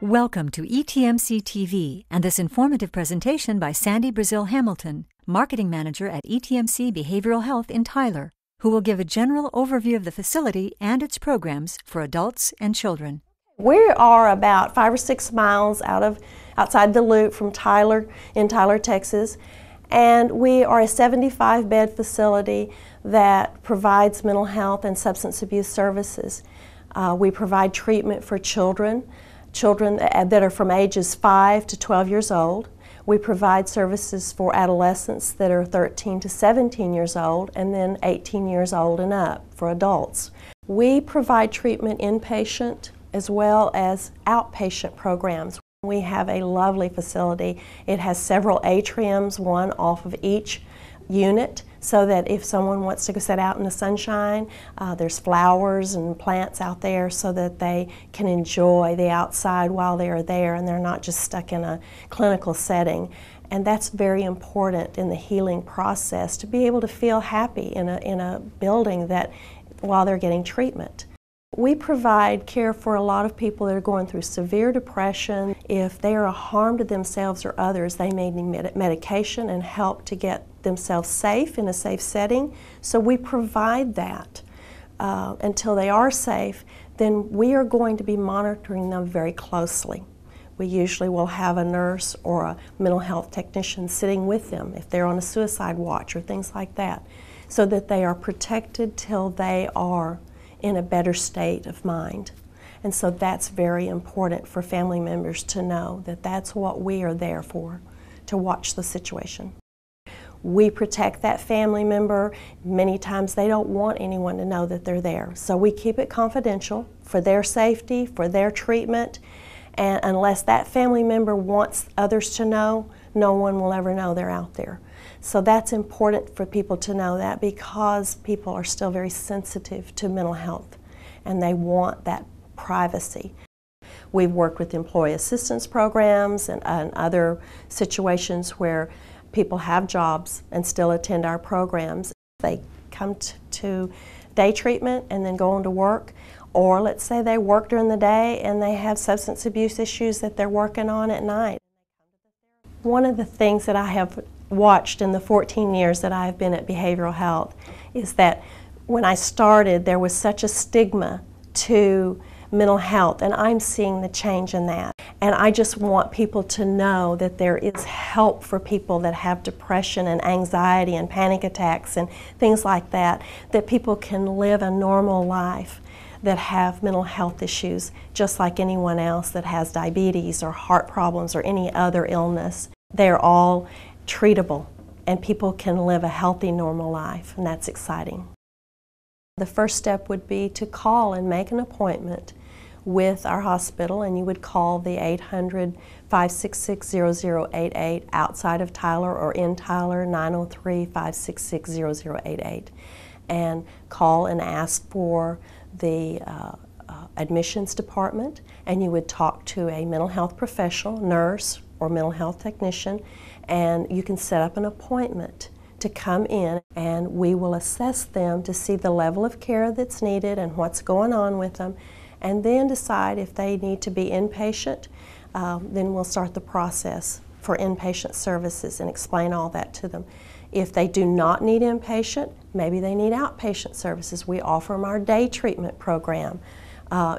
Welcome to ETMC TV and this informative presentation by Sandie Brazil-Hamilton, Marketing Manager at ETMC Behavioral Health in Tyler, who will give a general overview of the facility and its programs for adults and children. We are about 5 or 6 miles outside the loop from Tyler, in Tyler, Texas, and we are a 75-bed facility that provides mental health and substance abuse services. We provide treatment for children that are from ages 5 to 12 years old. We provide services for adolescents that are 13 to 17 years old, and then 18 years old and up for adults. We provide treatment inpatient as well as outpatient programs. We have a lovely facility. It has several atriums, one off of each unit, so that if someone wants to go sit out in the sunshine, there's flowers and plants out there so that they can enjoy the outside while they're there and they're not just stuck in a clinical setting. And that's very important in the healing process, to be able to feel happy in a building that while they're getting treatment. We provide care for a lot of people that are going through severe depression. If they are a harm to themselves or others, they may need medication and help to get themselves safe in a safe setting. So we provide that until they are safe. Then we are going to be monitoring them very closely. We usually will have a nurse or a mental health technician sitting with them if they're on a suicide watch or things like that, so that they are protected till they are in a better state of mind. And so that's very important for family members to know that that's what we are there for, to watch the situation. We protect that family member. Many times they don't want anyone to know that they're there. So we keep it confidential for their safety, for their treatment, and unless that family member wants others to know, no one will ever know they're out there. So that's important for people to know that, because people are still very sensitive to mental health and they want that privacy. We've worked with employee assistance programs and other situations where people have jobs and still attend our programs. They come to day treatment and then go on to work, or let's say they work during the day and they have substance abuse issues that they're working on at night. One of the things that I have watched in the 14 years that I've been at behavioral health is that when I started, there was such a stigma to mental health, and I'm seeing the change in that. And I just want people to know that there is help for people that have depression and anxiety and panic attacks and things like that, that people can live a normal life that have mental health issues just like anyone else that has diabetes or heart problems or any other illness. They're all treatable, and people can live a healthy, normal life, and that's exciting. The first step would be to call and make an appointment with our hospital, and you would call the 800-566-0088 outside of Tyler, or in Tyler, 903-566-0088, and call and ask for the admissions department, and you would talk to a mental health professional, nurse, or mental health technician, and you can set up an appointment to come in, and we will assess them to see the level of care that's needed and what's going on with them, and then decide if they need to be inpatient. Then we'll start the process for inpatient services and explain all that to them. If they do not need inpatient, maybe they need outpatient services. We offer them our day treatment program.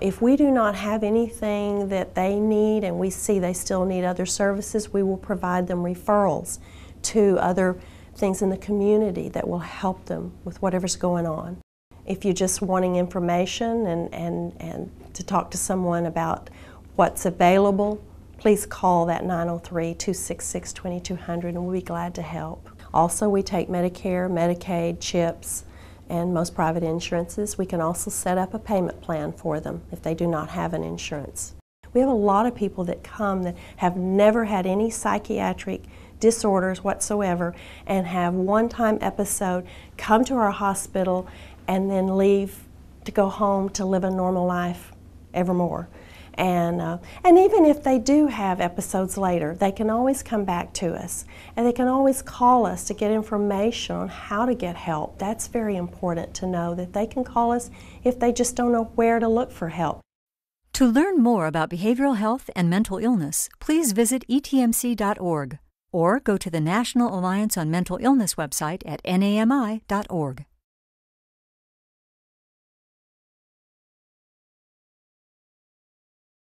If we do not have anything that they need and we see they still need other services, we will provide them referrals to other things in the community that will help them with whatever's going on. If you're just wanting information and to talk to someone about what's available, please call that 903-266-2200 and we'll be glad to help. Also, we take Medicare, Medicaid, CHIPS, and most private insurances. We can also set up a payment plan for them if they do not have an insurance. We have a lot of people that come that have never had any psychiatric disorders whatsoever and have one-time episode, come to our hospital, and then leave to go home to live a normal life evermore. And even if they do have episodes later, they can always come back to us, and they can always call us to get information on how to get help. That's very important to know, that they can call us if they just don't know where to look for help. To learn more about behavioral health and mental illness, please visit etmc.org or go to the National Alliance on Mental Illness website at nami.org.